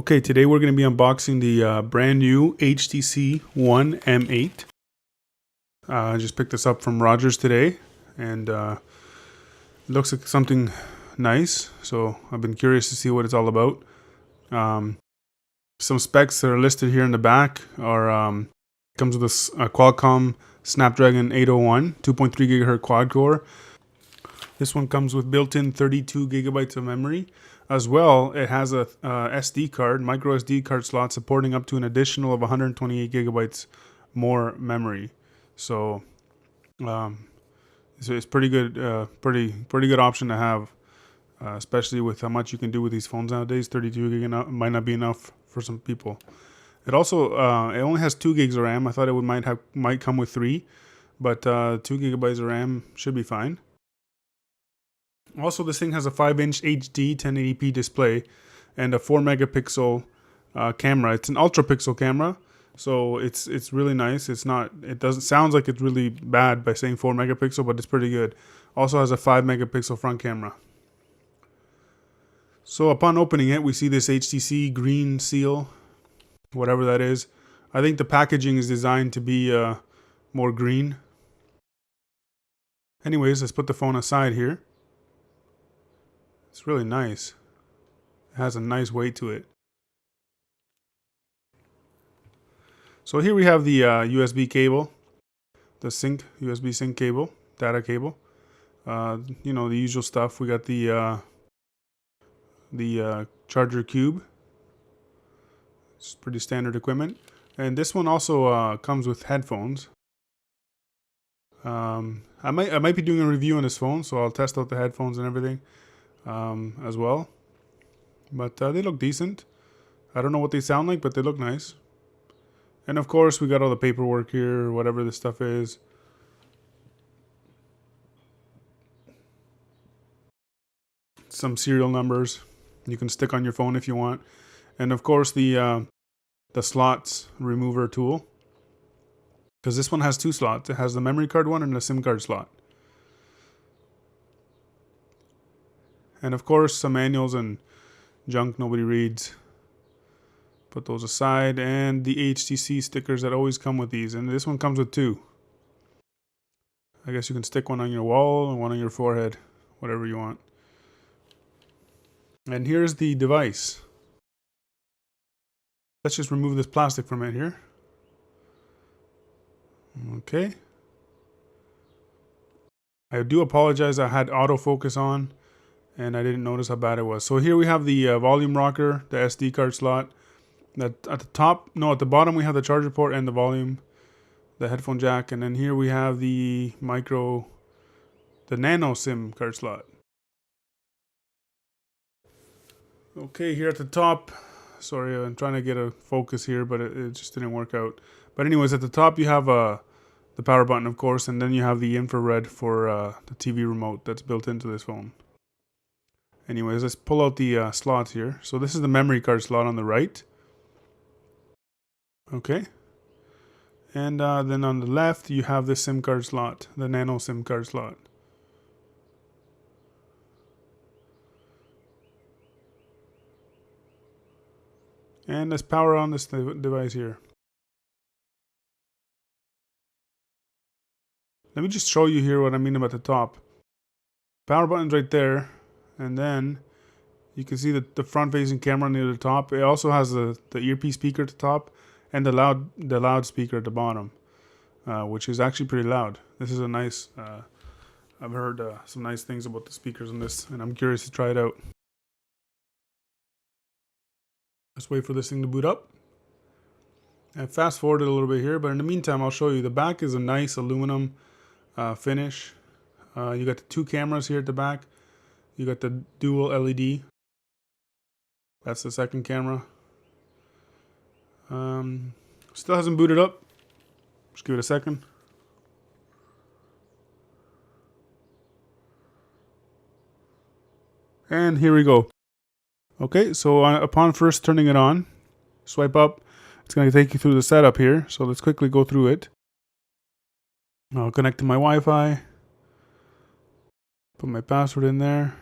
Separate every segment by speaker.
Speaker 1: Okay, today we're going to be unboxing the brand new HTC ONE M8. I just picked this up from Rogers today, and it looks like something nice, so I've been curious to see what it's all about. Some specs that are listed here in the back are comes with a Qualcomm Snapdragon 801 2.3 gigahertz quad core. This one comes with built-in 32 gigabytes of memory. As well, it has a SD card, micro SD card slot supporting up to an additional of 128 gigabytes more memory. So it's pretty good, pretty good option to have, especially with how much you can do with these phones nowadays. 32 gig might not be enough for some people. It also it only has 2 gigs of RAM. I thought it might come with 3, but 2 gigabytes of RAM should be fine. Also, this thing has a 5-inch HD 1080p display and a 4 megapixel camera. It's an ultra pixel camera, so it's really nice. It doesn't sound like it's really bad by saying 4 megapixel, but it's pretty good. Also has a 5 megapixel front camera. So upon opening it, we see this HTC green seal, whatever that is. I think the packaging is designed to be more green. Anyways, let's put the phone aside here. It's really nice. It has a nice weight to it. So here we have the USB cable, the USB sync cable, data cable. You know, the usual stuff. We got the charger cube. It's pretty standard equipment. And this one also comes with headphones. I might be doing a review on this phone, so I'll test out the headphones and everything. As well, but they look decent. I don't know what they sound like, but they look nice. And of course, we got all the paperwork here, whatever this stuff is. Some serial numbers you can stick on your phone if you want, and of course the slots remover tool, because this one has 2 slots. It has the memory card one and the SIM card slot. And of course, some manuals and junk nobody reads. Put those aside. And the HTC stickers that always come with these. And this one comes with 2. I guess you can stick one on your wall and one on your forehead. Whatever you want. And here's the device. Let's just remove this plastic from it here. Okay. I do apologize. I had autofocus on, and I didn't notice how bad it was. So here we have the volume rocker, the SD card slot. At the bottom we have the charger port and the volume, the headphone jack, and then here we have the nano SIM card slot. Okay, here at the top, sorry, I'm trying to get a focus here, but it just didn't work out. But anyways, at the top you have the power button, of course, and then you have the infrared for the TV remote that's built into this phone. Anyways, let's pull out the slots here. So this is the memory card slot on the right. Okay. And then on the left, you have the SIM card slot, the nano SIM card slot. And let's power on this device here. Let me just show you here what I mean about the top. Power button's right there. And then you can see the front-facing camera near the top. It also has the earpiece speaker at the top and the loudspeaker at the bottom, which is actually pretty loud. This is a nice. I've heard some nice things about the speakers on this, and I'm curious to try it out. Let's wait for this thing to boot up. And fast forward it a little bit here, but in the meantime, I'll show you. The back is a nice aluminum finish. You got the 2 cameras here at the back. You got the dual LED. That's the second camera. Still hasn't booted up. Just give it a second. And here we go. Okay, so upon first turning it on, swipe up. It's going to take you through the setup here. So let's quickly go through it. I'll connect to my Wi-Fi. Put my password in there.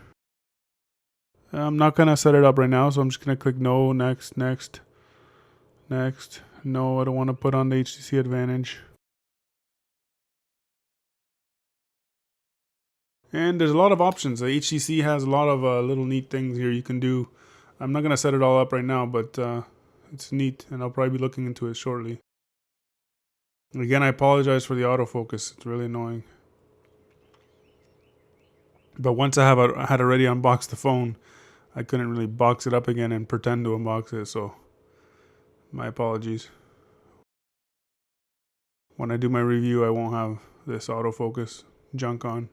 Speaker 1: I'm not gonna set it up right now, so I'm just gonna click no, next. No, I don't want to put on the HTC Advantage. And there's a lot of options. The HTC has a lot of little neat things here you can do. I'm not gonna set it all up right now, but it's neat, and I'll probably be looking into it shortly. Again, I apologize for the autofocus. It's really annoying. But once I had already unboxed the phone, I couldn't really box it up again and pretend to unbox it, so my apologies. When I do my review, I won't have this autofocus junk on.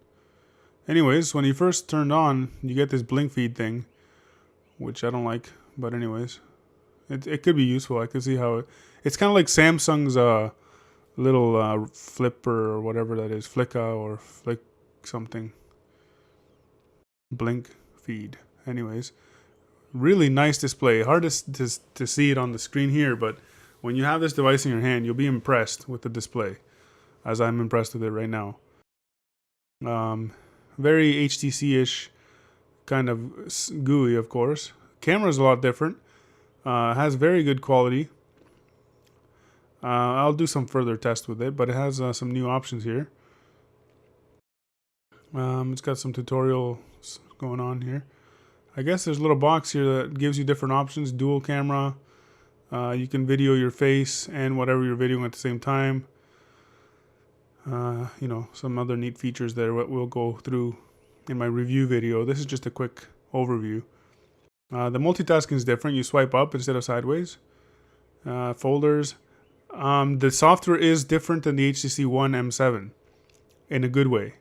Speaker 1: Anyways, when you first turned on, you get this blink feed thing, which I don't like, but anyways, it could be useful. I could see how it's kind of like Samsung's little flipper or whatever that is, Flicka or Flick something. Blink feed. Anyways, really nice display. Hard to see it on the screen here, but when you have this device in your hand, you'll be impressed with the display, as I'm impressed with it right now. Very HTC-ish, kind of gooey, of course. Camera's a lot different. Has very good quality. I'll do some further tests with it, but it has some new options here. It's got some tutorials going on here. I guess there's a little box here that gives you different options. Dual camera. You can video your face and whatever you're videoing at the same time. You know, some other neat features there we'll go through in my review video. This is just a quick overview. The multitasking is different. You swipe up instead of sideways. Folders. The software is different than the HTC ONE M7 in a good way.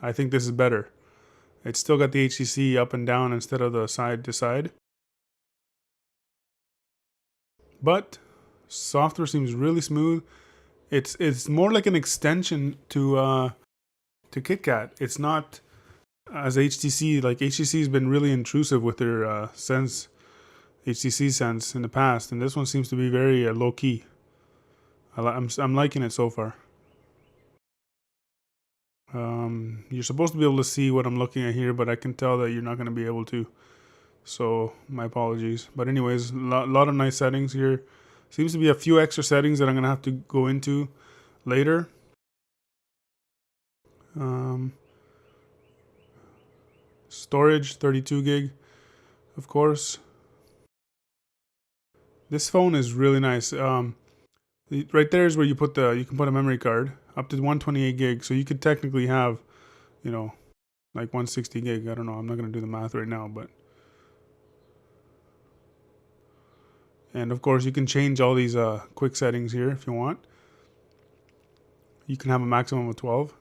Speaker 1: I think this is better. It's still got the HTC up and down instead of the side to side. But software seems really smooth. It's more like an extension to KitKat. It's not as HTC. Like HTC's been really intrusive with their Sense, HTC Sense in the past, and this one seems to be very low key. I'm liking it so far. You're supposed to be able to see what I'm looking at here, but I can tell that you're not going to be able to. So my apologies. But anyways, a lot of nice settings here. Seems to be a few extra settings that I'm going to have to go into later. Storage, 32 gig, of course. This phone is really nice. Right there is where you can put a memory card up to 128 gig. So you could technically have, you know, like 160 gig. I don't know. I'm not going to do the math right now, but. And of course, you can change all these quick settings here if you want. You can have a maximum of 12.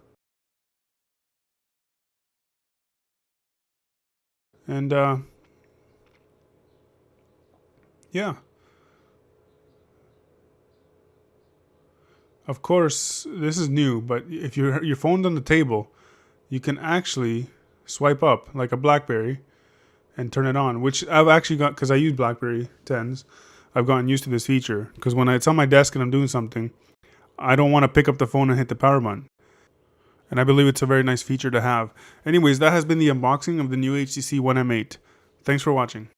Speaker 1: And yeah. Of course, this is new, but if your phone's on the table, you can actually swipe up like a BlackBerry and turn it on, which I've actually got because I use BlackBerry 10s. I've gotten used to this feature because when it's on my desk and I'm doing something, I don't want to pick up the phone and hit the power button. And I believe it's a very nice feature to have. Anyways, that has been the unboxing of the new HTC ONE M8. Thanks for watching.